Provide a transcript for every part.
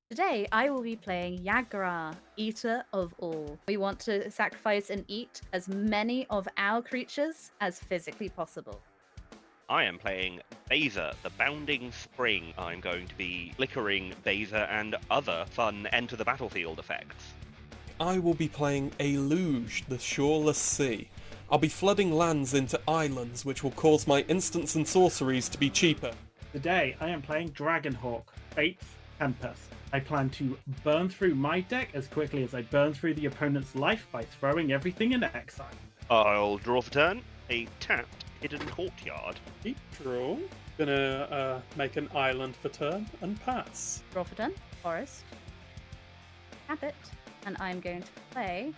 Today, I will be playing Yagra, Eater of All. We want to sacrifice and eat as many of our creatures as physically possible. I am playing Baza, the Bounding Spring. I'm going to be flickering Baza and other fun enter the battlefield effects. I will be playing a Luge, the Shoreless Sea. I'll be flooding lands into islands, which will cause my instants and sorceries to be cheaper. Today, I am playing Dragonhawk, Fate's Tempest. I plan to burn through my deck as quickly as I burn through the opponent's life by throwing everything in exile. I'll draw for turn a tapped Hidden Courtyard. Keep draw. Gonna make an island for turn and pass. Draw for turn, Forest, tap it, and I'm going to play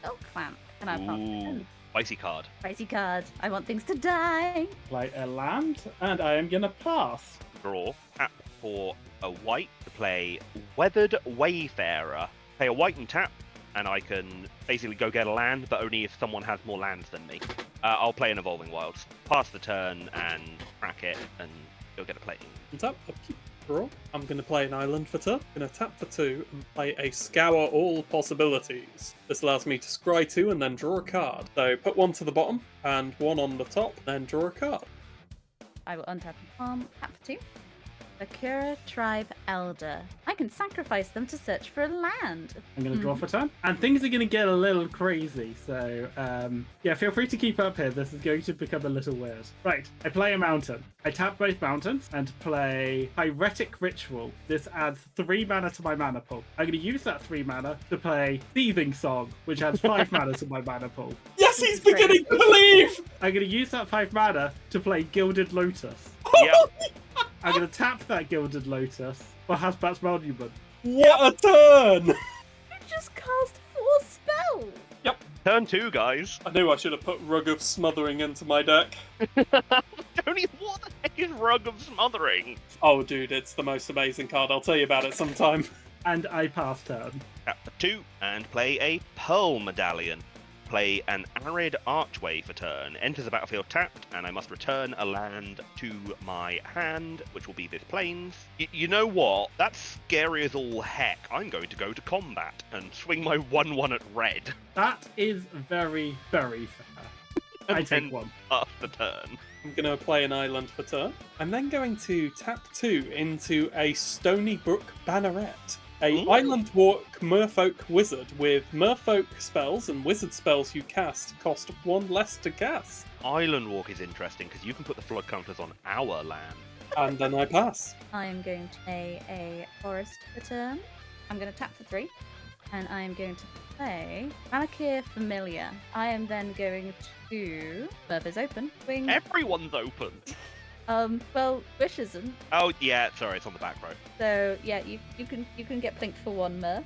Silk Clamp. And I'll pass the turn. Spicy card. Spicy card. I want things to die. Play a land, and I am gonna pass. Draw, tap for a white to play Weathered Wayfarer. Pay a white and tap, and I can basically go get a land, but only if someone has more lands than me. I'll play an Evolving Wilds. Pass the turn and crack it, and go get a play. And tap, upkeep, draw. I'm gonna play an island for turn. Gonna tap for 2 and play a Scour All Possibilities. This allows me to scry 2 and then draw a card. So put 1 to the bottom and 1 on the top, then draw a card. I will untap and palm, tap for 2. Bakura Tribe Elder. I can sacrifice them to search for a land. I'm going to draw for turn. And things are going to get a little crazy. So, yeah, feel free to keep up here. This is going to become a little weird. Right, I play a mountain. I tap both mountains and play Pyretic Ritual. This adds 3 mana to my mana pool. I'm going to use that 3 mana to play Thieving Song, which adds 5 mana to my mana pool. Yes, he's beginning to believe! I'm going to use that 5 mana to play Gilded Lotus. Yep. I'm going to tap that Gilded Lotus for Hasbat's Monument. What a turn! You just cast 4 spells. Turn 2, guys. I knew I should have put Rug of Smothering into my deck. Tony, what the heck is Rug of Smothering? Oh, dude, it's the most amazing card. I'll tell you about it sometime. And I pass turn. Tap for 2 and play a Pearl Medallion. Play an Arid Archway for turn. Enters the battlefield tapped, and I must return a land to my hand, which will be this Plains. You know what? That's scary as all heck. I'm going to go to combat and swing my 1/1 at red. That is very, very fair. I take 1. Pass the turn. I'm going to play an island for turn. I'm then going to tap 2 into a Stony Brook Banneret. A Ooh. Island Walk Merfolk Wizard with Merfolk spells and wizard spells you cast cost 1 less to cast. Island Walk is interesting because you can put the flood counters on our land. And then I pass. I am going to play a Forest for turn. I'm going to tap for 3. And I am going to play Malakir Familiar. I am then going to... Murph is open. Swing. Everyone's open. Well, Wish isn't. Oh yeah, sorry, it's on the back row. So yeah, you can get blinked for 1, Murph.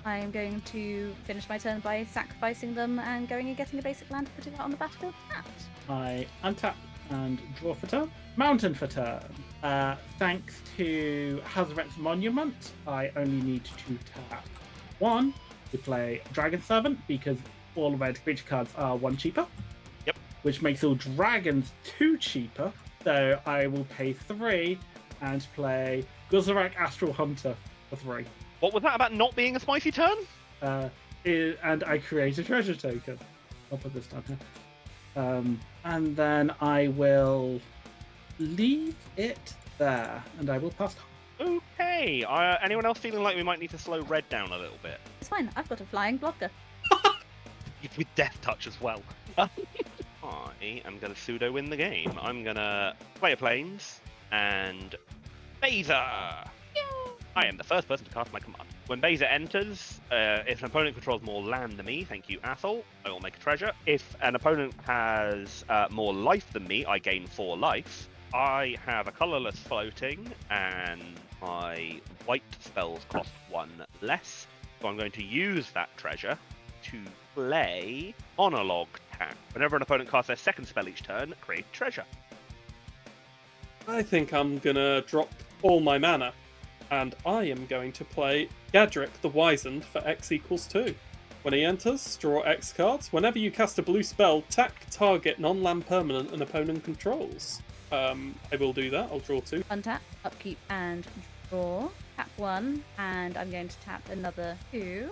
I am going to finish my turn by sacrificing them and going and getting a basic land, putting it on the battlefield tapped. I untap and draw for turn. Mountain for turn. Thanks to Hazaret's Monument, I only need to tap 1 to play Dragon Servant because all red creature cards are 1 cheaper. Yep. Which makes all dragons 2 cheaper. So I will pay 3 and play Guzarak Astral Hunter for 3. What was that about not being a spicy turn? And I create a treasure token. I'll put this down here. And then I will leave it there, and I will pass. Okay. Anyone else feeling like we might need to slow red down a little bit? It's fine. I've got a flying blocker. With Death Touch as well. I am going to pseudo win the game. I'm going to play a Plains and Baza. I am the first person to cast my command. When Baza enters, if an opponent controls more land than me, thank you, asshole, I will make a treasure. If an opponent has more life than me, I gain 4 life. I have a colourless floating, and my white spells cost 1 less. So I'm going to use that treasure to play Monologue Tap. Whenever an opponent casts their second spell each turn, create treasure. I think I'm going to drop all my mana. And I am going to play Gadrick the Wizened for X = 2. When he enters, draw X cards. Whenever you cast a blue spell, target non-land permanent an opponent controls. I will do that. I'll draw 2. Untap, upkeep, and draw. tap 1, and I'm going to tap another 2.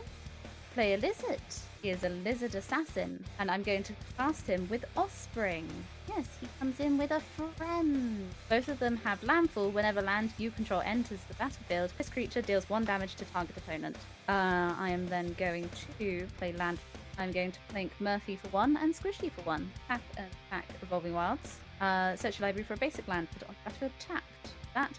Play a lizard. He is a lizard assassin, and I'm going to cast him with Offspring. Yes, he comes in with a friend. Both of them have landfall whenever land you control enters the battlefield. This creature deals 1 damage to target opponent. I am then going to play land. I'm going to plink Murphy for 1 and Squishy for 1. Tap and attack Evolving Wilds. Search your library for a basic land. Put it on the battlefield. Tapped. That.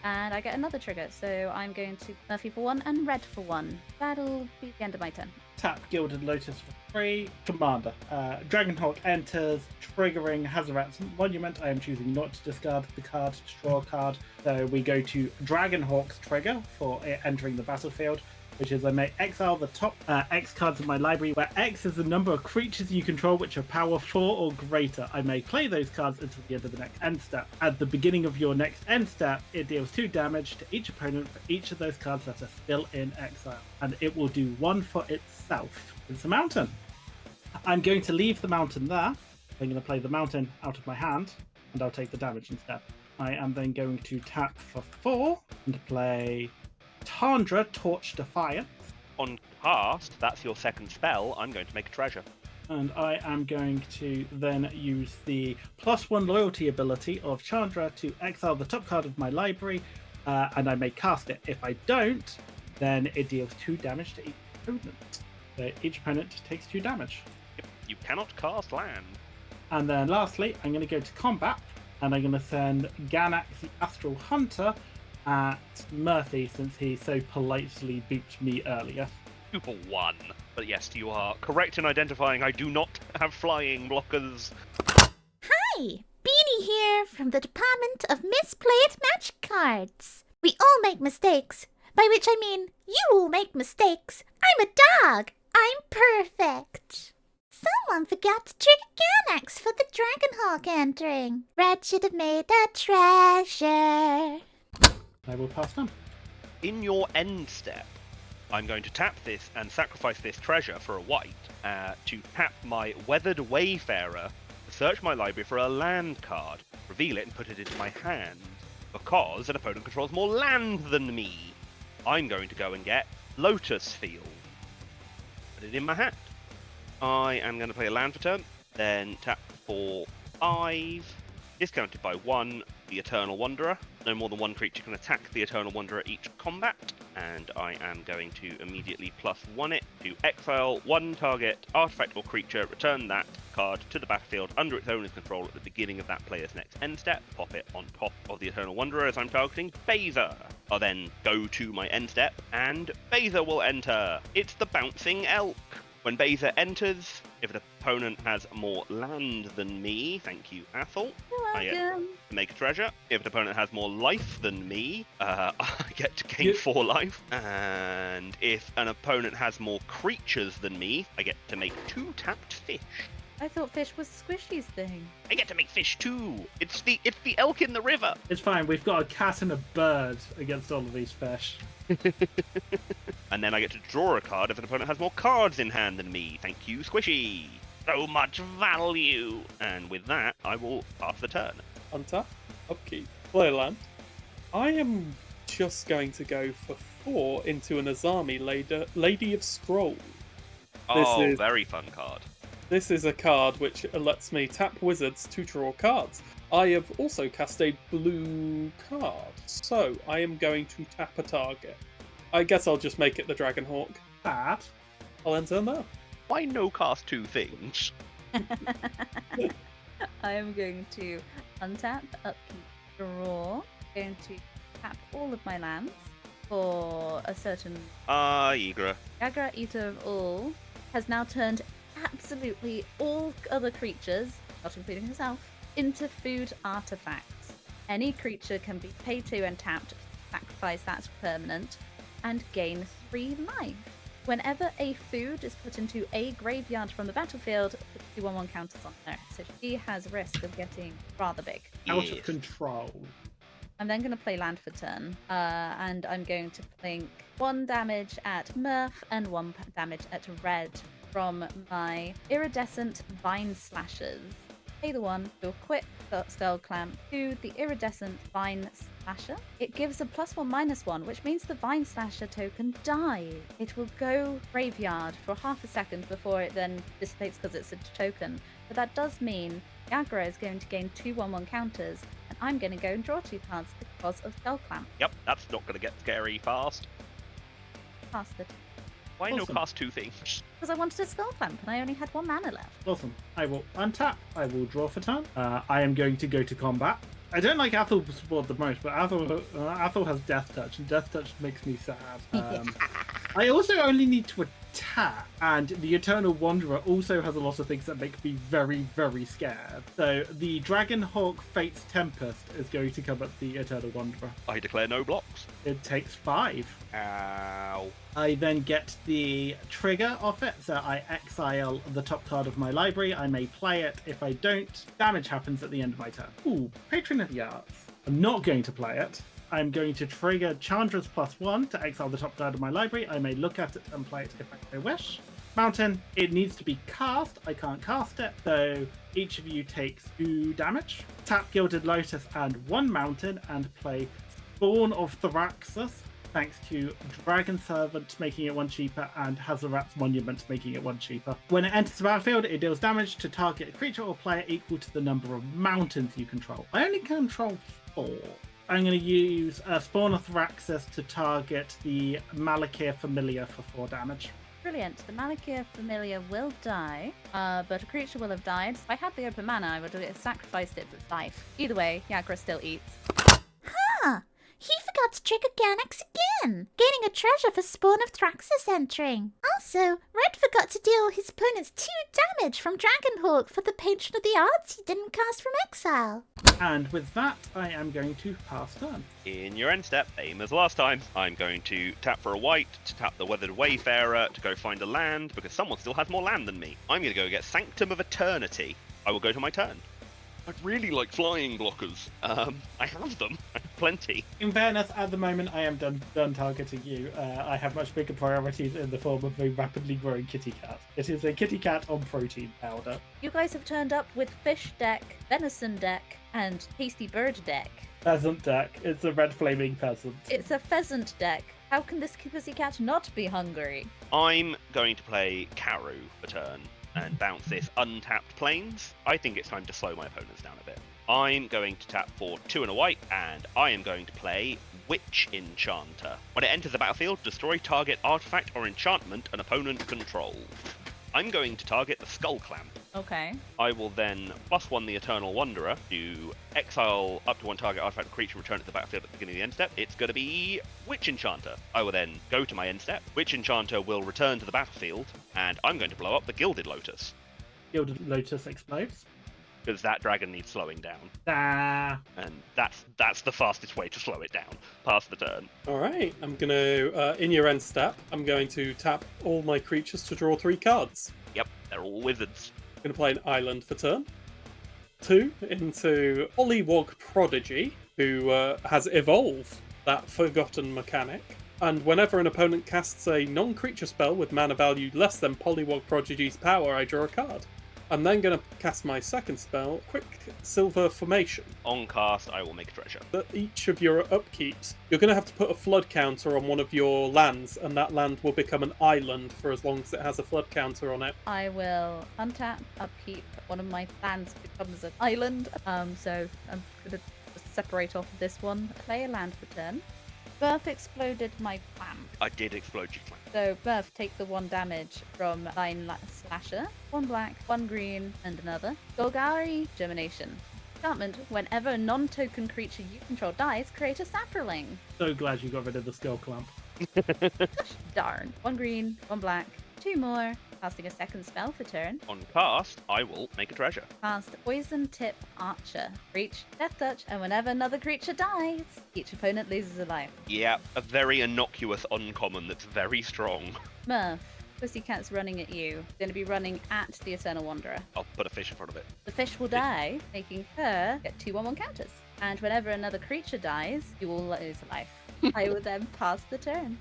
And I get another trigger, so I'm going to Murphy for 1 and Red for 1. That'll be the end of my turn. Tap Gilded Lotus for 3. Commander. Dragonhawk enters, triggering Hazarat's Monument. I am choosing not to discard the card to draw a card. So we go to Dragonhawk's trigger for it entering the battlefield, which is I may exile the top X cards of my library, where X is the number of creatures you control which are power 4 or greater. I may play those cards until the end of the next end step. At the beginning of your next end step, it deals 2 damage to each opponent for each of those cards that are still in exile, and it will do 1 for itself. It's a mountain. I'm going to leave the mountain there. I'm going to play the mountain out of my hand, and I'll take the damage instead. I am then going to tap for 4 and play Tundra Torch Defiance. On cast, that's your second spell. I'm going to make a treasure. And I am going to then use the +1 loyalty ability of Chandra to exile the top card of my library, and I may cast it. If I don't, then it deals 2 damage to each opponent. So each opponent takes 2 damage. You cannot cast land. And then lastly, I'm going to go to combat, and I'm going to send Ganax the Astral Hunter at Murphy, since he so politely booped me earlier. 2 for 1. But yes, you are correct in identifying I do not have flying blockers. Hi, Beanie here from the Department of Misplayed Magic Cards. We all make mistakes, by which I mean you all make mistakes. I'm a dog. I'm perfect. Someone forgot to trigger Ganax for the Dragonhawk entering. Red should have made a treasure. I will pass them. In your end step, I'm going to tap this and sacrifice this treasure for a white to tap my Weathered Wayfarer to search my library for a land card, reveal it and put it into my hand. Because an opponent controls more land than me, I'm going to go and get Lotus Field. Put it in my hand. I am going to play a land for turn, then tap for 5, discounted by 1, the Eternal Wanderer. No more than 1 creature can attack the Eternal Wanderer each combat, and I am going to immediately +1 it to exile 1 target artifact or creature, return that card to the battlefield under its owner's control at the beginning of that player's next end step, pop it on top of the Eternal Wanderer as I'm targeting Bather. I'll then go to my end step, and Bather will enter. It's the Bouncing Elk. When Bather enters, if an opponent has more land than me, thank you, Athel, I get to make a treasure. If an opponent has more life than me, I get to gain 4 life. And if an opponent has more creatures than me, I get to make 2 tapped fish. I thought fish was Squishy's thing. I get to make fish too. It's the elk in the river. It's fine, we've got a cat and a bird against all of these fish. And then I get to draw a card if an opponent has more cards in hand than me. Thank you, Squishy. So much value. And with that, I will pass the turn. Untap, upkeep, play land. I am just going to go for 4 into an Azami Lady of Scroll. Very fun card. This is a card which lets me tap wizards to draw cards. I have also cast a blue card, so I am going to tap a target. I guess I'll just make it the Dragonhawk. Bad. I'll enter now. Why no cast 2 things? I am going to untap, upkeep, draw. Going to tap all of my lands for a certain Igra. Yagra, Eater of All, has now turned absolutely all other creatures, not including herself, into food artifacts. Any creature can be paid to and tapped, sacrifice that permanent, and gain 3 life. Whenever a food is put into a graveyard from the battlefield, put 2/1/1 counters on her. So she has risk of getting rather big. Out of control. I'm then going to play land for turn, and I'm going to plink 1 damage at Murph and 1 damage at Red from my Iridescent Vine Slashers. Pay the 1, do a quick Skull Clamp to the Iridescent Vine Slasher. It gives a +1/-1, which means the Vine Slasher token dies. It will go graveyard for half a second before it then dissipates because it's a token. But that does mean Yagra is going to gain 2 1/1 counters, and I'm going to go and draw 2 cards because of Skull Clamp. Yep, that's not going to get scary fast. Pass the Why Awesome. no cast 2 things? because I wanted a Skull Clamp and I only had 1 mana left. Awesome. I will untap. I will draw for turn. I am going to go to combat. I don't like Athel's board the most, but Athel has Death Touch, and Death Touch makes me sad. I also only need to attack, and the Eternal Wanderer also has a lot of things that make me very, very scared. So the Dragonhawk Fate's Tempest is going to come at the Eternal Wanderer. I declare no blocks. It takes 5. Ow. I then get the trigger off it, so I exile the top card of my library. I may play it. If I don't, damage happens at the end of my turn. Ooh, Patron of the Arts. I'm not going to play it. I'm going to trigger Chandra's +1 to exile the top card of my library. I may look at it and play it if I wish. Mountain, it needs to be cast. I can't cast it, so each of you takes 2 damage. Tap Gilded Lotus and 1 mountain and play Spawn of Thraxus, thanks to Dragon Servant making it 1 cheaper and Hazarat's Monument making it 1 cheaper. When it enters the battlefield, it deals damage to target creature or player equal to the number of mountains you control. I only control 4. I'm going to use Spawn of Thraxus to target the Malakir Familiar for 4 damage. Brilliant. The Malakir Familiar will die, but a creature will have died. If I had the open mana, I would have sacrificed it for 5. Either way, Yagra still eats. Huh. He forgot to trigger Ganax again, gaining a treasure for Spawn of Thraxus entering. Also, Red forgot to deal his opponents 2 damage from Dragonhawk for the Patron of the Arts he didn't cast from exile. And with that, I am going to pass turn. In your end step, same as last time, I'm going to tap for a white, to tap the Weathered Wayfarer, to go find a land, because someone still has more land than me. I'm going to go get Sanctum of Eternity. I will go to my turn. I'd really like flying blockers. I have them. I have plenty. In fairness, at the moment, I am done targeting you. I have much bigger priorities in the form of a rapidly growing kitty cat. It is a kitty cat on protein powder. You guys have turned up with Fish deck, Venison deck, and Tasty Bird deck. Pheasant deck. It's a red flaming pheasant. It's a pheasant deck. How can this pussycat not be hungry? I'm going to play Karu for turn and bounce this untapped plains. I think it's time to slow my opponents down a bit. I'm going to tap for 2 and a white, and I am going to play Witch Enchanter. When it enters the battlefield, destroy target artifact or enchantment an opponent controls. I'm going to target the Skull Clamp. Okay. I will then +1 the Eternal Wanderer to exile up to 1 target artifact or creature, return it to the battlefield at the beginning of the end step. It's going to be Witch Enchanter. I will then go to my end step. Witch Enchanter will return to the battlefield, and I'm going to blow up the Gilded Lotus, Gilded Lotus explodes. because that dragon needs slowing down, Ah. and that's the fastest way to slow it down. Pass the turn. Alright, I'm going to, in your end step, I'm going to tap all my creatures to draw 3 cards. Yep, they're all wizards. I'm going to play an island for turn. 2 into Pollywog Prodigy, who has evolved that forgotten mechanic. And whenever an opponent casts a non-creature spell with mana value less than Pollywog Prodigy's power, I draw a card. I'm then going to cast my second spell, Quicksilver Formation. On cast, I will make a treasure. At each of your upkeeps, you're going to have to put a flood counter on one of your lands, and that land will become an island for as long as it has a flood counter on it. I will untap, upkeep. One of my lands becomes an island. So I'm going to separate off this one. Play a land for turn. Birth exploded my clamp. I did explode your clamp. So Birth, take the 1 damage from Vine Slasher. 1 black, 1 green, and another. Golgari Germination. Enchantment, whenever a non-token creature you control dies, create a sapperling. So glad you got rid of the Skull Clamp. Darn. 1 green, 1 black, 2 more. Casting a second spell for turn. On cast, I will make a treasure. Cast Poison Tip Archer. Reach Death Touch, and whenever another creature dies, each opponent loses a life. Yeah, a very innocuous uncommon that's very strong. Murph, Pussycat's running at you. Going to be running at the Eternal Wanderer. I'll put a fish in front of it. The fish will die, making her get 2 1/1 counters. And whenever another creature dies, you will lose a life. I will then pass the turn.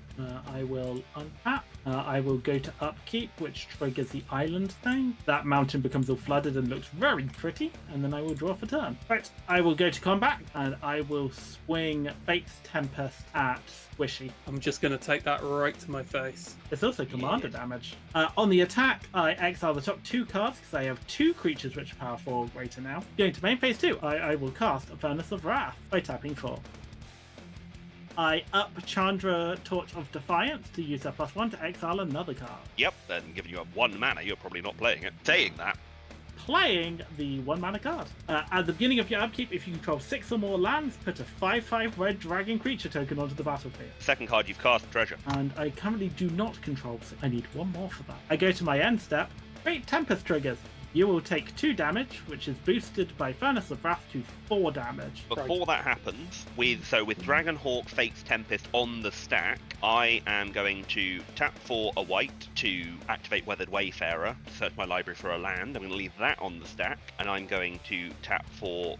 I will untap I will go to upkeep, which triggers the island thing. That mountain becomes all flooded and looks very pretty, and then I will draw for turn. Right, I will go to combat, and I will swing Fate's Tempest at Squishy. I'm just going to take that right to my face. It's also commander damage. On the attack, I exile the top 2 cards because I have 2 creatures which are power 4 or greater now. Going to main phase 2, I will cast a Furnace of Wrath by tapping 4. I up Chandra Torch of Defiance to use a +1 to exile another card. Yep, then given you have 1 mana, you're probably not playing it. Saying that, Playing the 1 mana card. At the beginning of your upkeep, if you control 6 or more lands, put a 5/5 red dragon creature token onto the battlefield. second card you've cast, Treasure. And I currently do not control 6. I need 1 more for that. I go to my end step. Great Tempest triggers. You will take 2 damage, which is boosted by Furnace of Wrath to 4 damage. Before that happens, with Dragonhawk Fate's Tempest on the stack, I am going to tap for a white to activate Weathered Wayfarer, to search my library for a land. I'm going to leave that on the stack, and I'm going to tap for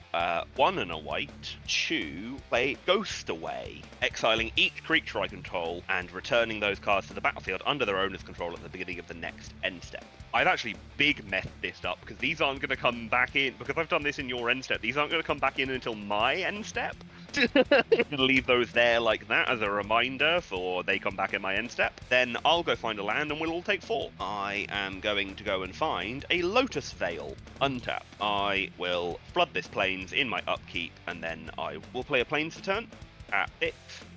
1 and a white to play Ghost Away, exiling each creature I control and returning those cards to the battlefield under their owner's control at the beginning of the next end step. I've actually big messed this up because these aren't going to come back in, because I've done this in your end step, these aren't going to come back in until my end step. Leave those there like that as a reminder for they come back in my end step. Then I'll go find a land and we'll all take 4. I am going to go and find a Lotus Veil. Untap. I will flood this plains in my upkeep, and then I will play a plains to turn. Tap it,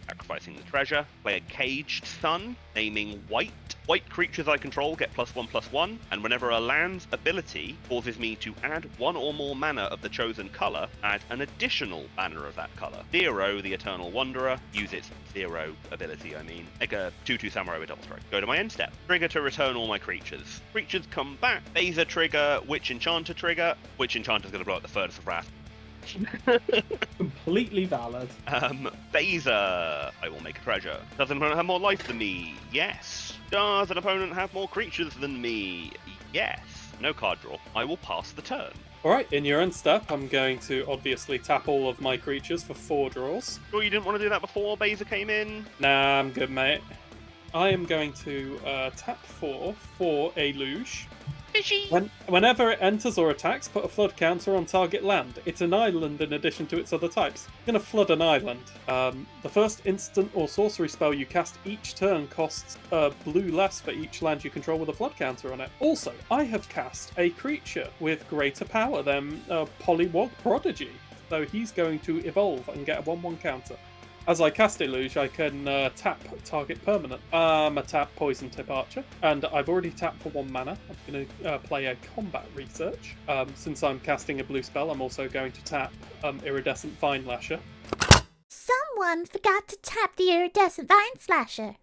sacrificing the treasure. Play a Caged Sun, naming white. White creatures I control get +1/+1, and whenever a land's ability causes me to add 1 or more mana of the chosen colour, add an additional mana of that colour. Zero, the Eternal Wanderer, use its 0 ability, Like a 2/2 Samurai with Double Strike. Go to my end step. Trigger to return all my creatures. Creatures come back. Phaser trigger, Witch Enchanter trigger. Witch Enchanter's going to blow up the Furnace of Wrath. Completely valid. Phaser. I will make a treasure. Does an opponent have more life than me? Yes. Does an opponent have more creatures than me? Yes. No card draw. I will pass the turn. Alright, in your end step, I'm going to obviously tap all of my creatures for 4 draws. Sure you didn't want to do that before Phaser came in? Nah, I'm good, mate. I am going to tap 4 for a luge. Whenever it enters or attacks, put a flood counter on target land. It's an island in addition to its other types. I'm going to flood an island. The first instant or sorcery spell you cast each turn costs blue less for each land you control with a flood counter on it. Also, I have cast a creature with greater power than Polywog Prodigy, so he's going to evolve and get a 1/1 counter. As I cast Illuge, I can tap target permanent. A tap Poison Tip Archer, and I've already tapped for 1 mana. I'm going to play a Combat Research. Since I'm casting a blue spell, I'm also going to tap Iridescent Vine Lasher. Someone forgot to tap the Iridescent Vine Slasher.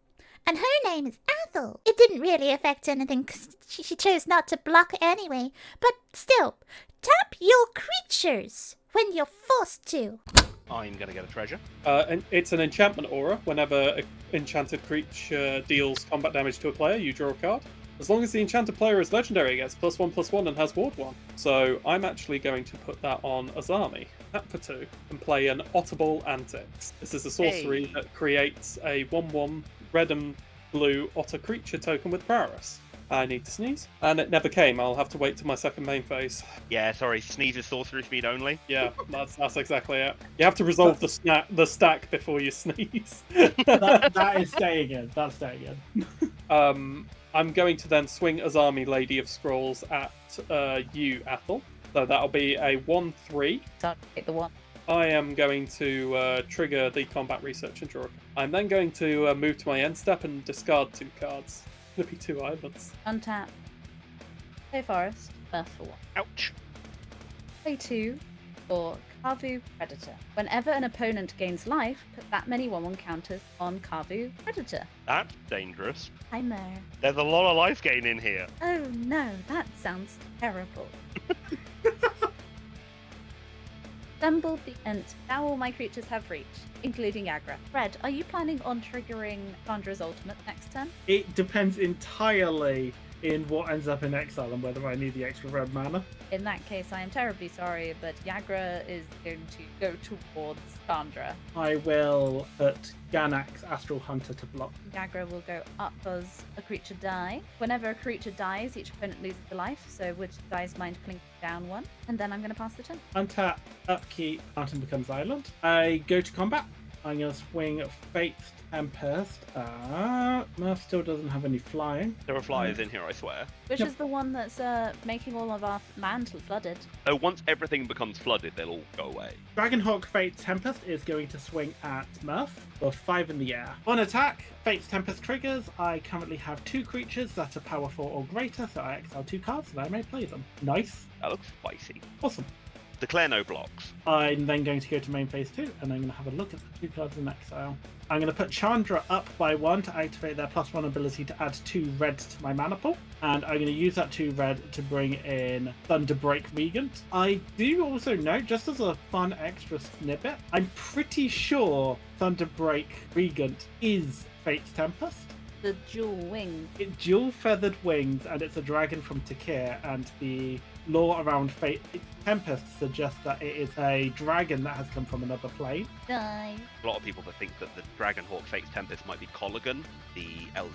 And her name is Ethel. It didn't really affect anything because she chose not to block anyway. But still, tap your creatures when you're forced to. I'm going to get a treasure. And it's an enchantment aura. Whenever an enchanted creature deals combat damage to a player, you draw a card. As long as the enchanted player is legendary, it gets +1/+1 and has ward 1. So I'm actually going to put that on Azami. Tap for 2 and play an Otterball Antics. This is a sorcery that creates a 1/1 red and blue otter creature token with prowess. I need to sneeze. And it never came. I'll have to wait till my second main phase. Yeah, sorry, sneeze is sorcery speed only. Yeah, that's exactly it. You have to resolve the stack before you sneeze. that is staying in. That's staying in. I'm going to then swing Azami Lady of Scrolls at you, Ethel. So that'll be a 1/3. So take the 1. I am going to trigger the Combat Research and draw. I'm then going to move to my end step and discard 2 cards. It'll be 2 islands. Untap. Play Forest. Buff for 1. Ouch. Play 2 for Kavu Predator. Whenever an opponent gains life, put that many 1/1 counters on Kavu Predator. That's dangerous. Hi, Mo. There's a lot of life gain in here. Oh no, that sounds terrible. Assemble the Ent. Now all my creatures have reach, including Agra. Fred, are you planning on triggering Chandra's ultimate next turn? It depends entirely in what ends up in exile and whether I need the extra red mana. In that case, I am terribly sorry, but Yagra is going to go towards Chandra. I will put Ganak's Astral Hunter to block. Yagra will go up as a creature die. Whenever a creature dies, each opponent loses a life, so would you guys mind putting down one? And then I'm going to pass the turn. Untap, upkeep, mountain becomes island. I go to combat. I'm going to swing Fate's Tempest. Murph still doesn't have any flying. There are flyers in here, I swear. Which Yep. is the one that's making all of our mantle flooded. So once everything becomes flooded, they'll all go away. Dragonhawk Fate's Tempest is going to swing at Murph for 5 in the air. On attack, Fate's Tempest triggers. I currently have 2 creatures that are power 4 or greater, so I exile 2 cards and I may play them. Nice. That looks spicy. Awesome. Declare no blocks. I'm then going to go to main phase 2 and I'm going to have a look at the 2 cards in exile. I'm going to put Chandra up by 1 to activate their +1 ability to add 2 red to my mana pool. And I'm going to use that 2 red to bring in Thunderbreak Regent. I do also note, just as a fun extra snippet, I'm pretty sure Thunderbreak Regent is Fate's Tempest. The dual wing. Dual feathered wings, and it's a dragon from Takir, and the lore around Fate's Tempest suggests that it is a dragon that has come from another plane. Die. A lot of people that think that the Dragonhawk Fate's Tempest might be Colligan, the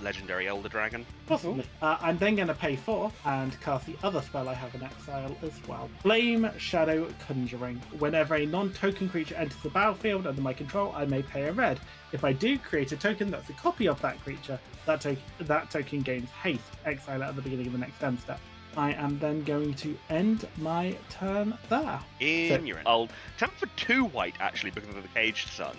legendary Elder Dragon. Possibly. I'm then going to pay 4 and cast the other spell I have in exile as well. Flame Shadow Conjuring. Whenever a non-token creature enters the battlefield under my control, I may pay a red. If I do create a token that's a copy of that creature, that token gains haste. Exile it at the beginning of the next end step. I am then going to end my turn there. You're in. I'll tap for 2 white, actually, because of the Caged Sun,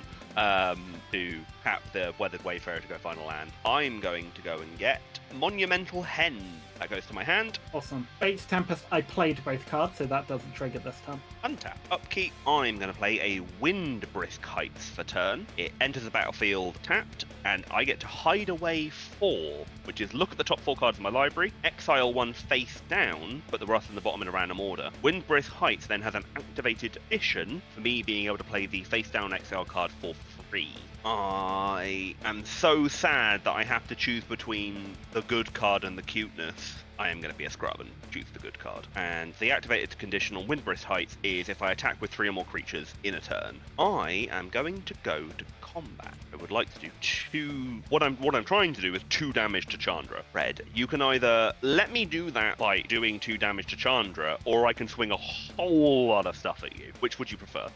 to tap the Weathered Wayfarer to go final land. I'm going to go and get Monumental Hen. That goes to my hand. Awesome. Fate's Tempest, I played both cards, so that doesn't trigger this time. Untap. Upkeep. I'm going to play a Wind Brisk Heights for turn. It enters the battlefield tapped, and I get to hide away 4, which is look at the top 4 cards of my library, exile 1 face down, put the rest in the bottom in a random order. Wind Brisk Heights then has an activated addition for me being able to play the face down exile card for free. I am so sad that I have to choose between the good card and the cuteness. I am going to be a scrub and choose the good card. And the activated condition on Windbrisk Heights is if I attack with 3 or more creatures in a turn. I am going to go to combat. I would like to do 2... What I'm trying to do is 2 damage to Chandra. Red, you can either let me do that by doing 2 damage to Chandra, or I can swing a whole lot of stuff at you. Which would you prefer?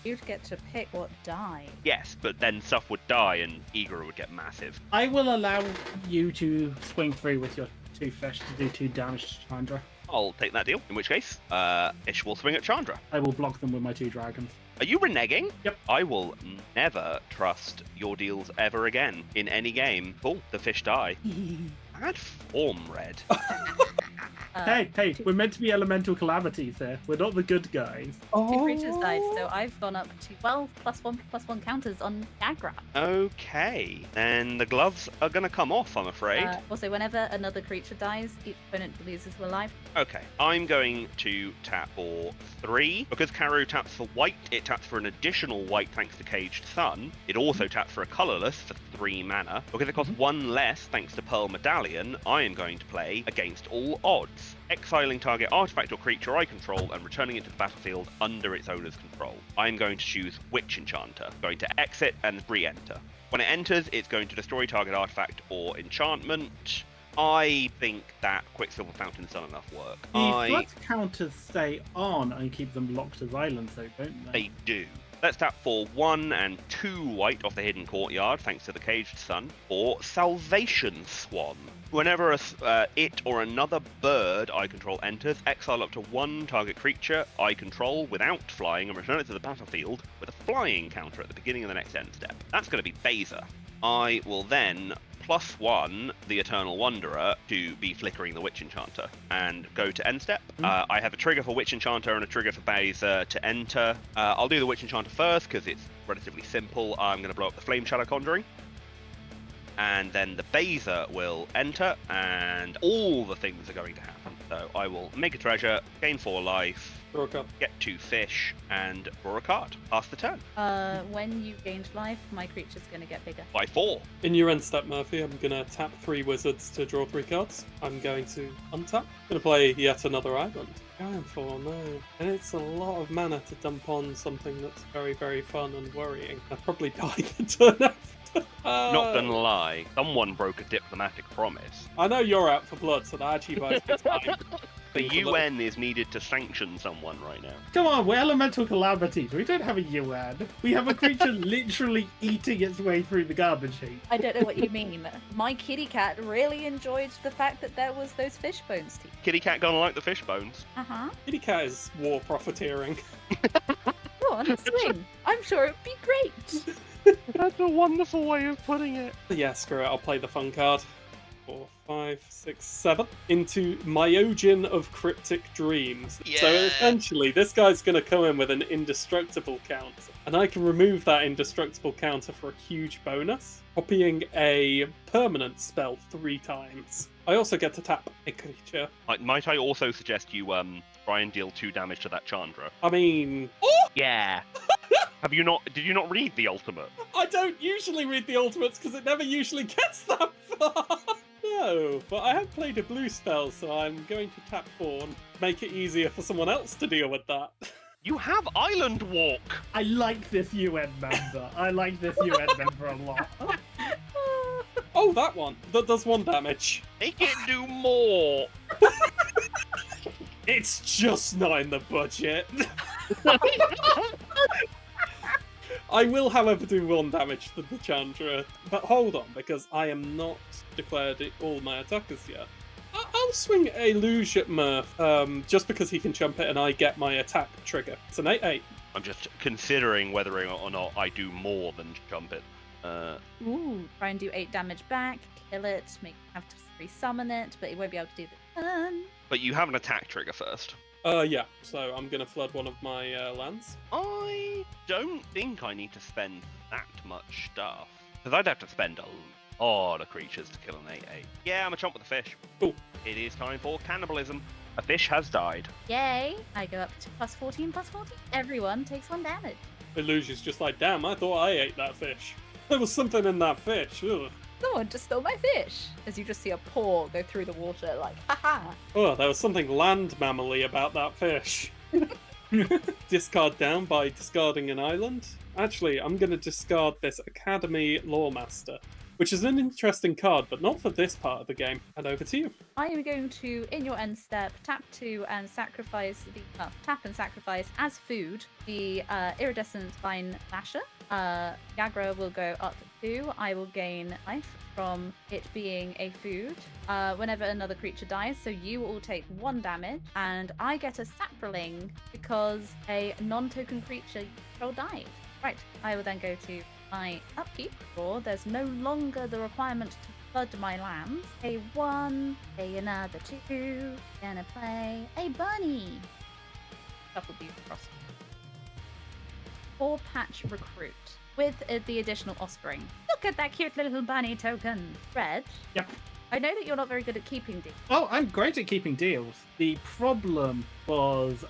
You'd get to pick what die. Yes, but then stuff would die and Igor would get massive. I will allow you to swing through with your 2 fish to do 2 damage to Chandra. I'll take that deal. In which case, Ish will swing at Chandra. I will block them with my 2 dragons. Are you reneging? Yep. I will never trust your deals ever again in any game. Cool, the fish die. Bad form, Red. Hey, we're meant to be elemental calamities here. We're not the good guys. 2 creatures died, so I've gone up to 12 +1/+1 counters on Yagra. Okay, then the gloves are going to come off, I'm afraid. Also, whenever another creature dies, each opponent loses a life. Okay, I'm going to tap for 3. Because Karu taps for white, it taps for an additional white thanks to Caged Sun. It also taps for a colourless for 3 mana. Because it costs 1 less thanks to Pearl Medallion, I am going to play Against All Odds. Exiling target artifact or creature I control and returning it to the battlefield under its owner's control. I'm going to choose Witch Enchanter. Going to exit and re-enter. When it enters, it's going to destroy target artifact or enchantment. I think that Quicksilver Fountain's done enough work. The flood counters stay on and keep them locked as islands, though, don't they? They do. Let's tap for 1 and 2 white off the Hidden Courtyard, thanks to the Caged Sun, or Salvation Swan. Whenever it or another bird I control enters, exile up to 1 target creature I control without flying and return it to the battlefield with a flying counter at the beginning of the next end step. That's going to be Baza. I will then +1 the Eternal Wanderer to be flickering the Witch Enchanter and go to end step. I have a trigger for Witch Enchanter and a trigger for Baza to enter. I'll do the Witch Enchanter first because it's relatively simple. I'm going to blow up the Flame Shadow Conjuring. And then the Baza will enter and all the things are going to happen. So I will make a treasure, gain 4 life, Draw a card. Get 2 fish and draw a card. Pass the turn. When you gained life, my creature's going to get bigger. By 4. In your end step, Murphy, I'm going to tap 3 wizards to draw 3 cards. I'm going to untap. I'm going to play yet another island. Going for no. And it's a lot of mana to dump on something that's very, very fun and worrying. I'd probably die the turn after. Not gonna lie, someone broke a diplomatic promise. I know you're out for blood, so that actually buys me time. The UN is needed to sanction someone right now. Come on, we're elemental calamities. We don't have a UN. We have a creature literally eating its way through the garbage heap. I don't know what you mean. My kitty cat really enjoyed the fact that there was those fish bones to eat. Kitty cat gonna like the fish bones. Uh-huh. Kitty cat is war profiteering. Go on, swing. I'm sure it'd be great. That's a wonderful way of putting it. Yeah, screw it. I'll play the fun card. 4, 5, 6, 7 into Myojin of Cryptic Dreams. So Yeah. essentially, this guy's going to come in with an indestructible counter, and I can remove that indestructible counter for a huge bonus, copying a permanent spell 3 times. I also get to tap a creature. Might I also suggest you try and deal 2 damage to that Chandra? I mean, Yeah. Did you not read the ultimate? I don't usually read the ultimates because it never usually gets that far. No, but I have played a blue spell, so I'm going to tap 4 and make it easier for someone else to deal with that. You have Island Walk! I like this UN member. I like this UN member a lot. Oh, that one. That does 1 damage. Make it do more! It's just not in the budget. I will, however, do 1 damage to the Chandra. But hold on, because I am not declared all my attackers yet. I'll swing a luge at Murph, just because he can jump it and I get my attack trigger. It's an 8/8. I'm just considering whether or not I do more than jump it. Ooh, try and do 8 damage back, kill it, make have to resummon it, but he won't be able to do the turn. But you have an attack trigger first. Yeah, so I'm gonna flood one of my lands. I don't think I need to spend that much stuff. Because I'd have to spend a lot of creatures to kill an 8/8. Yeah, I'm a chomp with a fish. Cool. It is time for cannibalism. A fish has died. Yay! I go up to +14/+14. Everyone takes 1 damage. The luge is just like, damn, I thought I ate that fish. There was something in that fish. Ugh. Someone just stole my fish! As you just see a paw go through the water, like, haha! Oh, there was something land mammal-y about that fish. Discard down by discarding an island. Actually, I'm going to discard this Academy Lawmaster, which is an interesting card, but not for this part of the game. And over to you. I am going to, in your end step, tap 2 and sacrifice tap and sacrifice as food the Iridescent Vine Lasher. Gagra will go up 2. I will gain life from it being a food whenever another creature dies, so you all take 1 damage, and I get a sapling because a non-token creature you control died. Right, I will then go to my upkeep, or there's no longer the requirement to flood my lands. A 1, a another 2, gonna play a bunny. Shuffle these across. 4 patch recruit with the additional offspring. Look at that cute little bunny token. Red. Yep. I know that you're not very good at keeping deals. Oh, I'm great at keeping deals. The problem was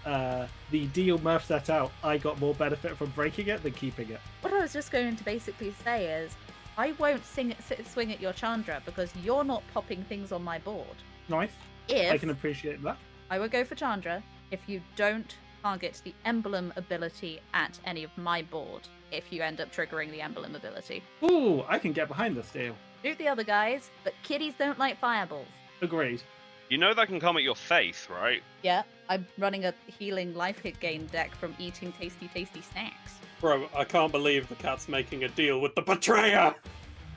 the deal Murph set out, I got more benefit from breaking it than keeping it. What I was just going to basically say is, I won't swing at your Chandra because you're not popping things on my board. Nice. If I can appreciate that. I would go for Chandra if you don't target the emblem ability at any of my board, if you end up triggering the emblem ability. Ooh, I can get behind this deal. Shoot the other guys, but kitties don't like fireballs. Agreed. You know that can come at your face, right? Yeah, I'm running a healing life hit gain deck from eating tasty snacks. Bro, I can't believe the cat's making a deal with the betrayer!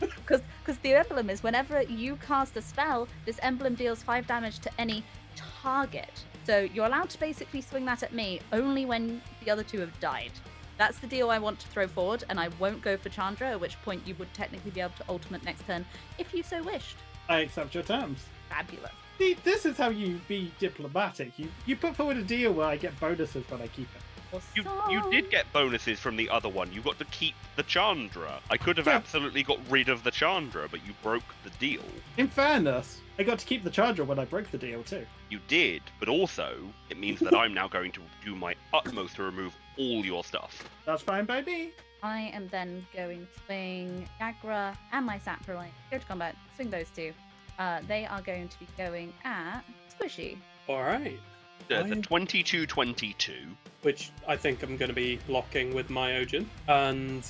Because the emblem is whenever you cast a spell, this emblem deals 5 damage to any target. So you're allowed to basically swing that at me only when the other 2 have died. That's the deal I want to throw forward, and I won't go for Chandra, at which point you would technically be able to ultimate next turn, if you so wished. I accept your terms. Fabulous. See, this is how you be diplomatic. You put forward a deal where I get bonuses when I keep it. You did get bonuses from the other one. You got to keep the Chandra. I could have Yeah. absolutely got rid of the Chandra, but you broke the deal. In fairness, I got to keep the charger when I broke the deal too. You did, but also it means that I'm now going to do my utmost to remove all your stuff. That's fine by me. I am then going to swing Gagra and my Saproline. Go to combat. Swing those two. They are going to be going at Squishy. All right. The I'm- 22-22. Which I think I'm going to be blocking with my Ojin. And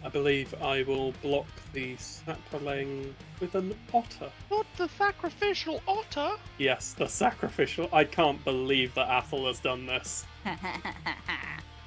I believe I will block the Saproling with an Otter. What, the sacrificial otter? Yes, the sacrificial. I can't believe that Athel has done this.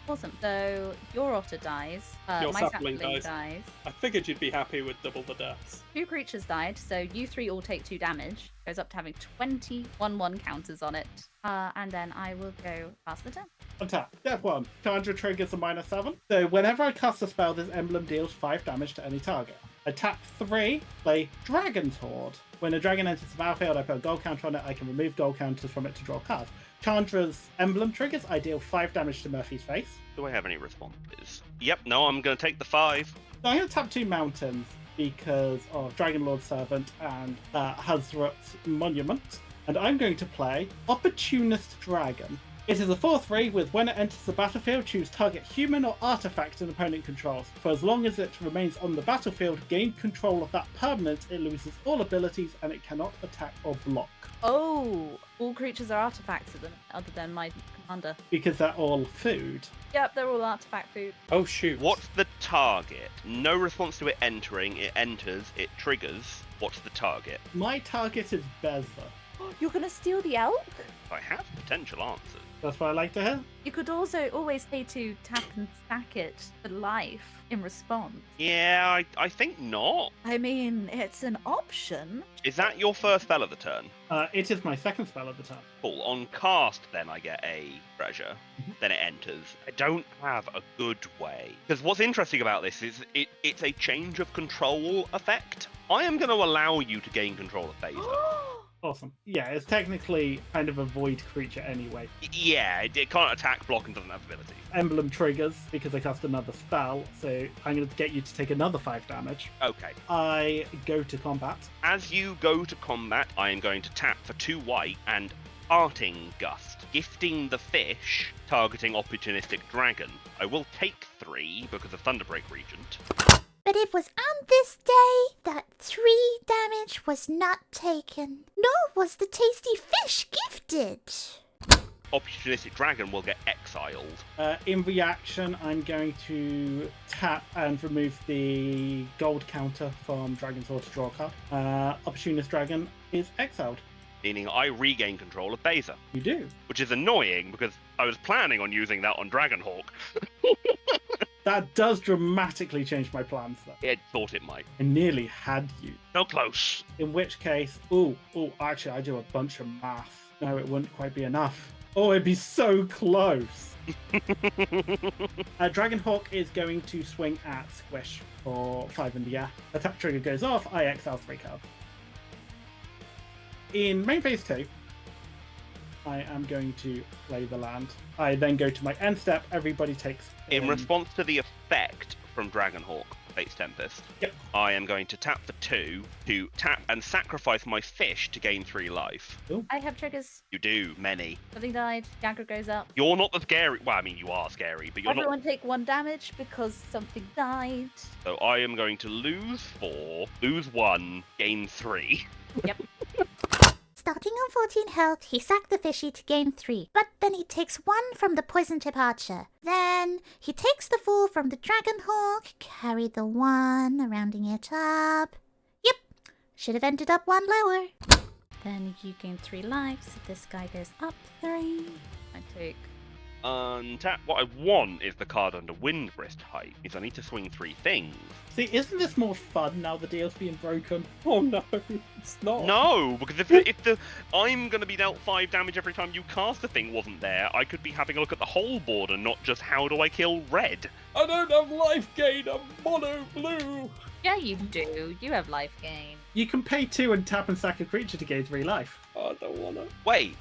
Awesome. So your Otter dies. Your My sapling Sapling dies. dies. I figured you'd be happy with double the deaths. 2 creatures died, so you 3 all take 2 damage. Goes up to having 21 counters on it. And then I will go past the turn. On tap. Step 1. Chandra triggers a -7. So whenever I cast a spell, this emblem deals 5 damage to any target. I tap 3, play Dragon's Horde. When a dragon enters the battlefield, I put a gold counter on it. I can remove gold counters from it to draw cards. Chandra's emblem triggers. I deal 5 damage to Murphy's face. Do I have any responses? Yep, no, I'm going to take the 5. So I'm going to tap 2 mountains because of Dragon Lord Servant and Hazrat's Monument. And I'm going to play Opportunist Dragon. It is a 4/3 with when it enters the battlefield, choose target human or artifact an opponent controls. For as long as it remains on the battlefield, gain control of that permanent, it loses all abilities and it cannot attack or block. Oh, all creatures are artifacts at them, other than my commander. Because they're all food. Yep, they're all artifact food. Oh, shoot. What's the target? No response to it entering. It enters. It triggers. What's the target? My target is Beza. You're gonna steal the elk? I have potential answers. That's what I like to hear. You could also always pay to tap and stack it for life in response. Yeah, I think not. I mean, it's an option. Is that your first spell of the turn? It is my second spell of the turn. Cool. On cast, then I get a treasure. Then it enters. I don't have a good way. Because what's interesting about this is it's a change of control effect. I am going to allow you to gain control of Phaser. Awesome. Yeah, it's technically kind of a void creature anyway. Yeah, it can't attack, block, and doesn't have abilities. Emblem triggers because I cast another spell, so I'm going to get you to take another 5 damage. Okay. I go to combat. As you go to combat, I am going to tap for 2 white and Parting Gust, gifting the fish, targeting Opportunistic Dragon. I will take 3 because of Thunderbreak Regent. But it was on this day that 3 damage was not taken, nor was the tasty fish gifted. Opportunistic Dragon will get exiled. In reaction, I'm going to tap and remove the gold counter from Dragon's Horde to draw a card. Opportunist Dragon is exiled. Meaning I regain control of Phaser, You do. which is annoying because I was planning on using that on Dragonhawk. That does dramatically change my plans, though. It thought it might. I nearly had you. So close. In which case, actually, I do a bunch of math. No, it wouldn't quite be enough. Oh, it'd be so close. Dragonhawk is going to swing at Squish for 5 in the air. Attack trigger goes off, I exile 3 cards. In main phase 2, I am going to play the land. I then go to my end step, everybody takes... In response to the effect from Dragonhawk, Fate's Tempest, Yep. I am going to tap for 2 to tap and sacrifice my fish to gain 3 life. I have triggers. You do, many. Something died. Jagger goes up. You're not the scary... Well, I mean, you are scary, but you're not... Everyone take 1 damage because something died. So I am going to lose 4, lose 1, gain 3. Yep. Starting on 14 health, he sacked the fishy to gain 3, but then he takes 1 from the poison tip archer. Then he takes the 4 from the dragon hawk, carry the 1, rounding it up. Yep, should have ended up 1 lower. Then you gain 3 lives. So this guy goes up 3. I take... Untap. What I want is the card under Windwrist height, is I need to swing 3 things. See, isn't this more fun now the deal's being broken? Oh no, it's not. No, because if the I'm going to be dealt 5 damage every time you cast a thing wasn't there, I could be having a look at the whole board and not just how do I kill red. I don't have life gain, I'm mono blue. Yeah, you do. You have life gain. You can pay 2 and tap and sack a creature to gain 3 life. Oh, I don't wanna. Wait.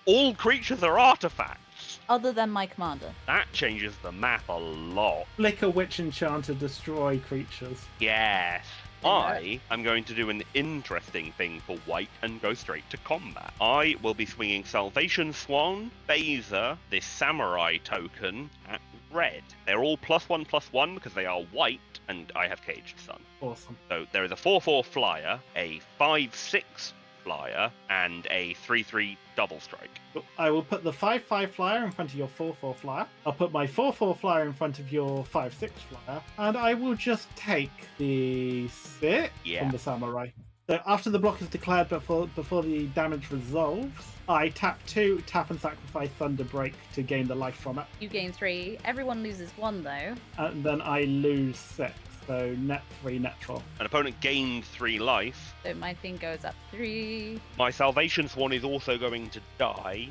All creatures are artifacts. Other than my commander. That changes the map a lot. Flicker, Witch Enchanter, destroy creatures. Yes. I am going to do an interesting thing for white and go straight to combat. I will be swinging Salvation Swan, Phaser, this Samurai token at red. They're all +1/+1 because they are white, and I have Caged Sun. Awesome. So there is a 4/4 flyer, a 5/6 flyer, and a 3/3 double strike. I will put the 5/5 flyer in front of your 4/4 flyer. I'll put my 4/4 flyer in front of your 5/6 flyer, and I will just take the 6 from the Samurai. So after the block is declared before the damage resolves, I tap 2, tap and sacrifice Thunderbreak to gain the life from it. You gain 3. Everyone loses 1 though. And then I lose 6. So net 3, net 4. An opponent gained 3 life. So my thing goes up 3. My Salvation Swan is also going to die.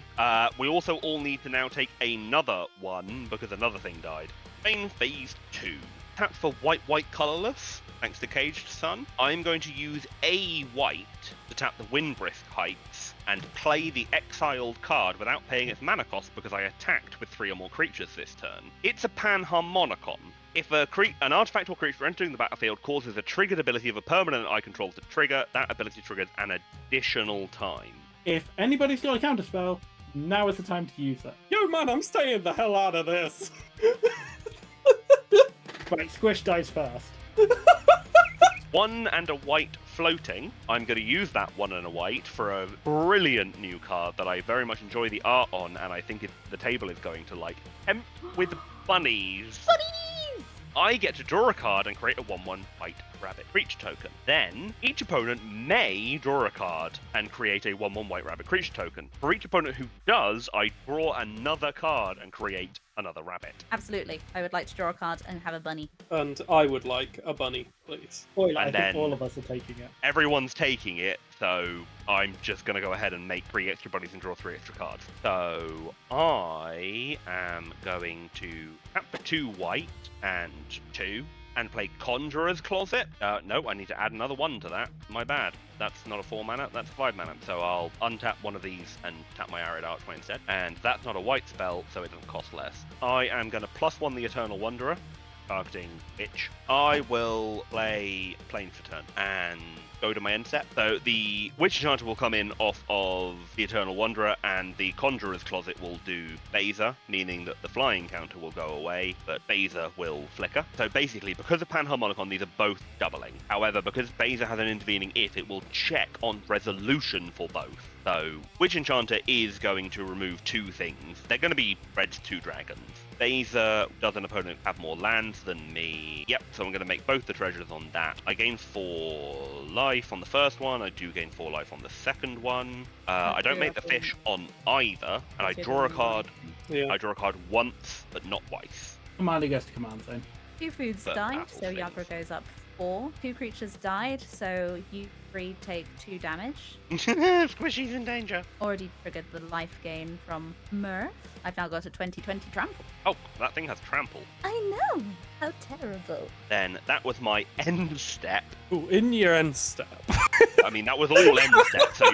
We also all need to now take another one because another thing died. Main phase 2. Tap for white colorless. Thanks to Caged Sun. I'm going to use a white to tap the Windbrisk Heights and play the exiled card without paying its mana cost because I attacked with 3 or more creatures this turn. It's a Panharmonicon. If an artifact or creature entering the battlefield causes a triggered ability of a permanent I control to trigger, that ability triggers an additional time. If anybody's got a counterspell, now is the time to use it. Yo, man, I'm staying the hell out of this. Right, Squish dies first. 1 and a white floating. I'm going to use that 1 and a white for a brilliant new card that I very much enjoy the art on, and I think the table is going to like. Tempt with bunnies. Bunnies! I get to draw a card and create a 1/1 white rabbit creature token. Then, each opponent may draw a card and create a 1/1 white rabbit creature token. For each opponent who does, I draw another card and create another rabbit. Absolutely. I would like to draw a card and have a bunny. And I would like a bunny, please. Spoiler, I And think then- all of us are taking it. Everyone's taking it, so I'm just going to go ahead and make 3 extra bunnies and draw 3 extra cards. So I am going to tap for 2 white and 2 and play Conjurer's Closet. No, I need to add another 1 to that. My bad. That's not a 4 mana, that's a 5 mana. So I'll untap one of these and tap my Arid Archway instead. And that's not a white spell, so it doesn't cost less. I am going to +1 the Eternal Wanderer, targeting Witch. I will play Plane for turn and go to my end step. So the Witch Enchanter will come in off of the Eternal Wanderer, and the Conjurer's Closet will do Phaser, meaning that the flying counter will go away, but Phaser will flicker. So basically, because of Panharmonicon, these are both doubling. However, because Phaser has an intervening if, it will check on resolution for both. So Witch Enchanter is going to remove 2 things. They're going to be red 2 dragons. Phaser, does an opponent have more lands than me? Yep, so I'm going to make both the treasures on that. I gain 4 life on the first one, I do gain 4 life on the second one. I don't make the fish on either, and I draw a card. Yeah. I draw a card once, but not twice. Commander goes to command zone. 2 foods But died, apple so things. Yagra goes up 4. 2 creatures died, so you 3 take 2 damage. Squishy's in danger. Already triggered the life gain from Murph. I've now got a 20/20 trample. Oh, that thing has trample. I know! How terrible. Then that was my end step. Ooh, in your end step. I mean, that was all end step, so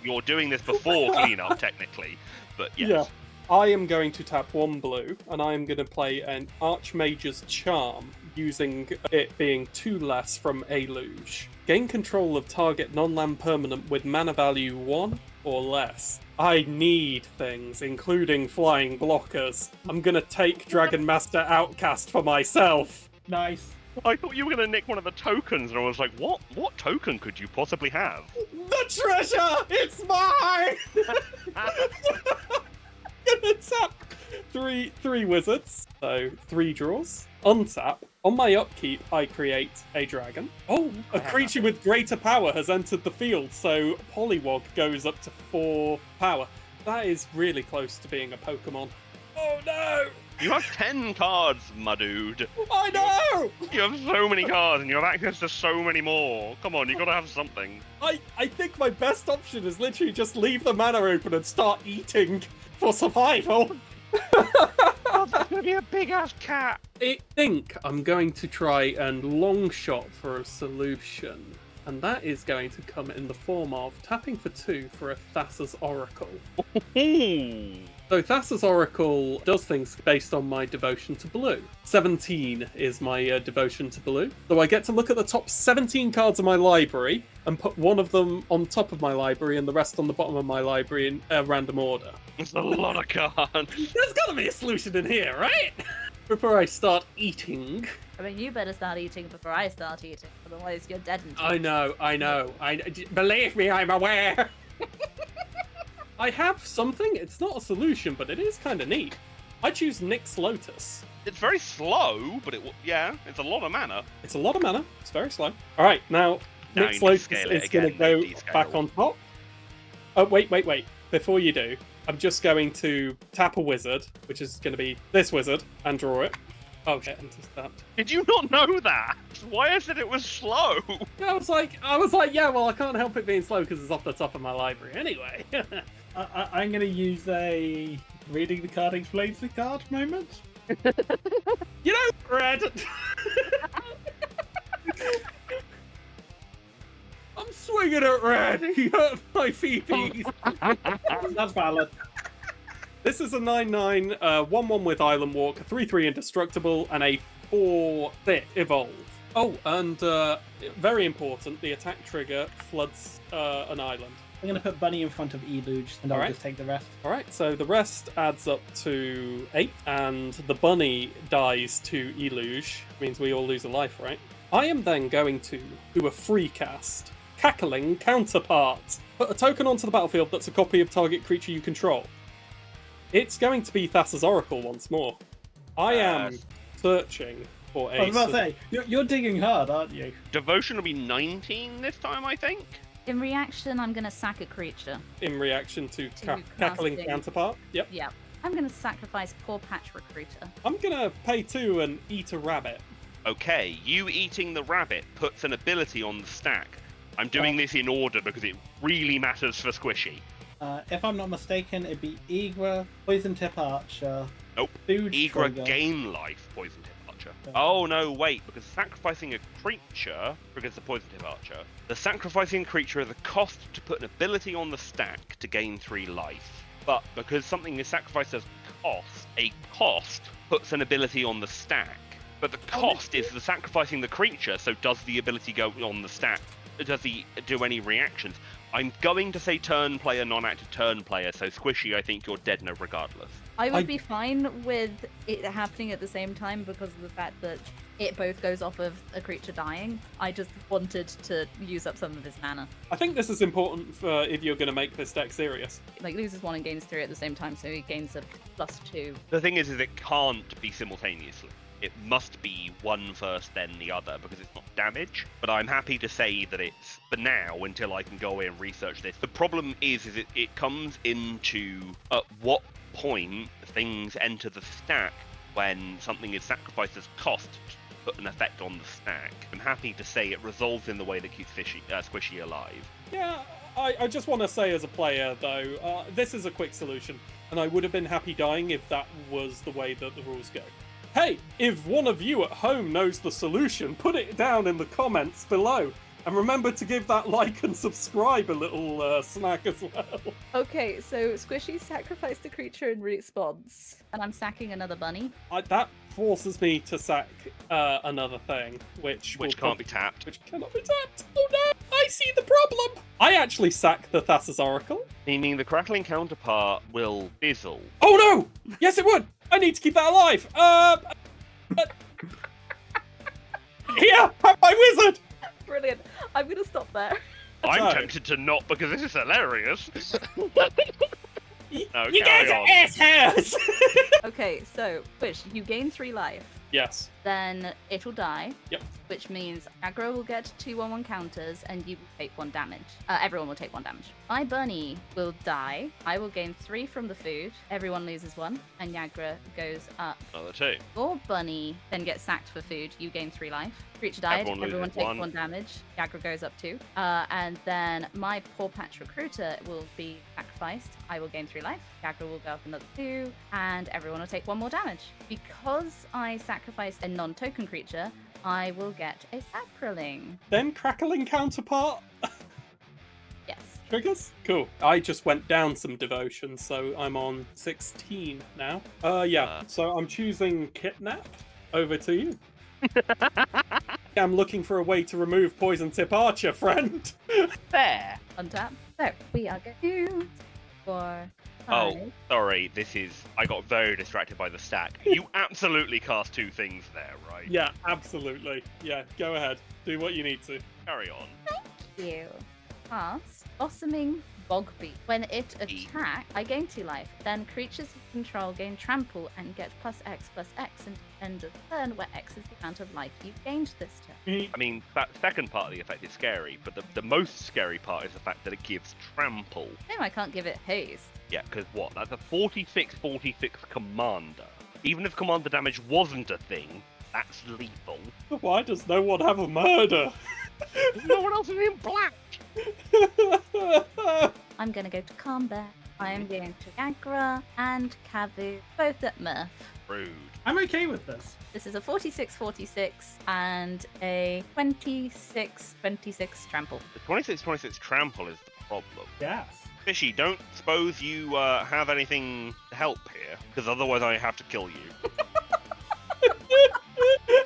you're doing this before cleanup technically. But yes. Yeah. I am going to tap 1 blue, and I am going to play an Archmage's Charm, using it being 2 less from Eluge. Gain control of target non-land permanent with mana value 1 or less. I need things, including flying blockers. I'm going to take Dragon Master Outcast for myself. Nice. I thought you were going to nick one of the tokens, and I was like, what token could you possibly have? The treasure! It's mine! Gonna tap 3 wizards, so 3 draws. Untap. On my upkeep, I create a dragon. Oh, a creature with greater power has entered the field, so Polywog goes up to 4 power. That is really close to being a Pokemon. Oh no! You have 10 cards, my dude. I know! You have so many cards, and you have access to so many more. Come on, you gotta have something. I think my best option is literally just leave the mana open and start eating for survival. gonna be a big ass cat. I think I'm going to try and long shot for a solution, and that is going to come in the form of tapping for 2 for a Thassa's Oracle. So Thassa's Oracle does things based on my devotion to blue. 17 is my devotion to blue. So I get to look at the top 17 cards of my library and put one of them on top of my library and the rest on the bottom of my library in random order. It's a lot of cards. There's got to be a solution in here, right? Before I start eating. I mean, you better start eating before I start eating, otherwise you're dead. I know. Believe me, I'm aware. I have something. It's not a solution, but it is kind of neat. I choose Nyx Lotus. It's very slow, but it's a lot of mana. It's a lot of mana. It's very slow. All right, now Now Nyx you Lotus descale it is going to again, go descale. back on top. Oh, wait. Before you do, I'm just going to tap a wizard, which is going to be this wizard, and draw it. Oh shit, enters that. Did you not know that? Why I said it was slow? I was like, yeah, well, I can't help it being slow because it's off the top of my library anyway. I'm going to use a reading the card explains the card moment. You know, Red. I'm swinging at Red. He hurt my Phoebes. That's valid. This is a 9/9, 1/1 with Island Walk, a 3/3 indestructible, and a 4/5 evolve. Oh, and very important, the attack trigger floods an island. I'm going to put Bunny in front of Eluge, and I'll Alright. just take the rest. All right, so the rest adds up to 8, and the bunny dies to Eluge. Means we all lose a life, right? I am then going to do a free cast. Cackling Counterpart. Put a token onto the battlefield that's a copy of target creature you control. It's going to be Thassa's Oracle once more. I am searching for a... I was about to say, you're digging hard, aren't you? Devotion will be 19 this time, I think. In reaction, I'm going to sack a creature. In reaction to Cackling casting. Counterpart. Yep. Yeah. I'm going to sacrifice Poor Patch Recruiter. I'm going to pay 2 and eat a rabbit. Okay, you eating the rabbit puts an ability on the stack. I'm doing this in order because it really matters for Squishy. If I'm not mistaken, it'd be Igra, Poison Tip Archer. Nope. Food Igra Trigger. gain life, Poison Tip Archer. Yeah. Oh no, wait, because sacrificing a creature triggers the Poison Tip Archer. The sacrificing creature has a cost to put an ability on the stack to gain 3 life. But because something is sacrificed as cost, a cost puts an ability on the stack. But the cost is the sacrificing the creature, so does the ability go on the stack? Does he do any reactions? I'm going to say turn player, non-active turn player, so Squishy, I think you're dead no regardless. I would be fine with it happening at the same time because of the fact that it both goes off of a creature dying. I just wanted to use up some of his mana. I think this is important for if you're going to make this deck serious. Like, loses 1 and gains 3 at the same time, so he gains a +2. The thing is it can't be simultaneously. It must be one first, then the other, because it's not damage. But I'm happy to say that it's, for now, until I can go away and research this. The problem is it comes into at what point things enter the stack when something is sacrificed as cost to put an effect on the stack. I'm happy to say it resolves in the way that keeps Squishy alive. Yeah, I just want to say as a player, though, this is a quick solution, and I would have been happy dying if that was the way that the rules go. Hey, if one of you at home knows the solution, put it down in the comments below. And remember to give that like and subscribe a little snack as well. Okay, so Squishy sacrificed a creature in response, and I'm sacking another bunny. That forces me to sack another thing, which Can't be tapped. Which cannot be tapped. Oh no, I see the problem. I actually sack the Thassa's Oracle. Meaning the crackling counterpart will fizzle. Oh no! Yes, it would. I need to keep that alive. Here, have my wizard. Brilliant. I'm going to stop there. I'm tempted to not because this is hilarious. You carry guys on. are assholes. Okay, so, Wish, you gain 3 life. Yes. Then it'll die. Yep. Which means aggro will get 2 1/1 counters and you will take 1 damage. Everyone will take 1 damage. My bunny will die. I will gain 3 from the food. Everyone loses 1. And Yagra goes up. Another 2. Your bunny then gets sacked for food. You gain 3 life. Creature died. Everyone Everyone loses takes 1. 1 damage. Yagra goes up 2. And then my Poor Patch Recruiter will be sacrificed sacrificed, I will gain 3 life. Gagra will go up another 2, and everyone will take 1 more damage. Because I sacrificed a non-token creature, I will get a Sacriling. Then crackling counterpart Yes. triggers? Cool. I just went down some devotion, so I'm on 16 now. Yeah, so I'm choosing Kidnap. Over to you. I'm looking for a way to remove Poison Tip Archer, friend. Fair. Untap. So we are going to 4, 5. Oh, sorry. I got very distracted by the stack. You absolutely cast 2 things there, right? Yeah, absolutely. Yeah, go ahead. Do what you need to. Carry on. You cast Blossoming Bogbeat. When it attacks, I gain 2 life. Then creatures you control gain trample and get +X until end of turn, where X is the amount of life you've gained this turn. I mean, that second part of the effect is scary, but the most scary part is the fact that it gives trample. No, I can't give it haste. Yeah, because what? That's a 46 commander. Even if commander damage wasn't a thing, that's lethal. Why does no one have a murder? No one else is in black! I'm going to go to combat. I am going to Gagra and Kavu, both at Murph. Rude. I'm okay with this. This is a 46-46 and a 26-26 trample. The 26 trample is the problem. Yes. Fishy, don't suppose you have anything to help here, because otherwise I have to kill you.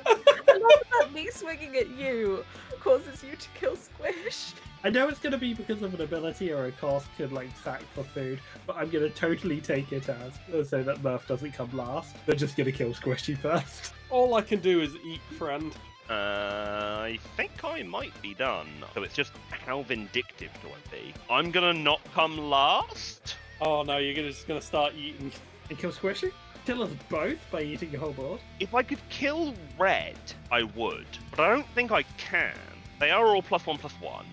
I love that me swinging at you causes you to kill Squish. I know it's going to be because of an ability or a cost could like sack for food, but I'm going to totally take it as so that Murph doesn't come last. They're just going to kill Squishy first. All I can do is eat, friend. I think I might be done. So it's just how vindictive do I be? I'm gonna not come last. Oh no, you're just gonna start eating. And kill Squishy? Kill us both by eating a whole board? If I could kill red, I would, but I don't think I can. They are all +1/+1.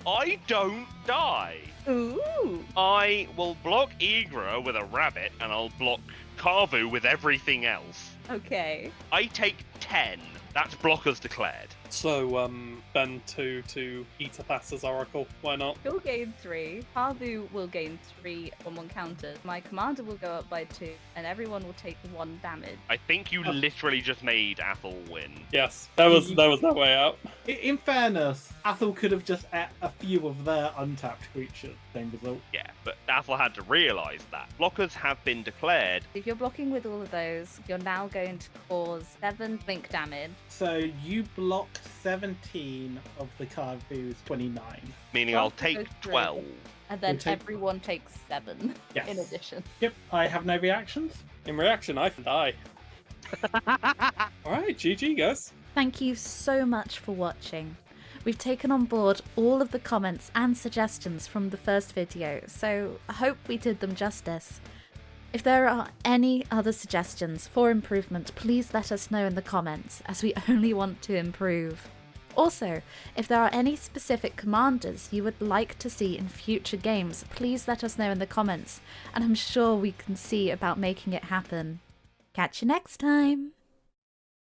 I don't die. Ooh. I will block Igra with a rabbit, and I'll block Carvu with everything else. Okay. I take 10. That's blockers declared. So, Ben to eat a Thassa's Oracle. Why not? You'll gain 3. Parvu will gain 3 on 1 counter. My commander will go up by 2, and everyone will take 1 damage. I think you literally just made Athel win. Yes, there was no way out. In fairness, Athel could have just ate a few of their untapped creatures. Same result. Yeah, but Athel had to realise that. Blockers have been declared. If you're blocking with all of those, you're now going to cause 7 blink damage. So you block 17 of the Carvu's 29. Meaning I'll 12 take goes through. 12. And then We'll take- everyone takes 7 Yes. in addition. Yep, I have no reactions. In reaction, I die. Alright, GG, guys. Thank you so much for watching. We've taken on board all of the comments and suggestions from the first video, so I hope we did them justice. If there are any other suggestions for improvement, please let us know in the comments, as we only want to improve. Also, if there are any specific commanders you would like to see in future games, please let us know in the comments, and I'm sure we can see about making it happen. Catch you next time!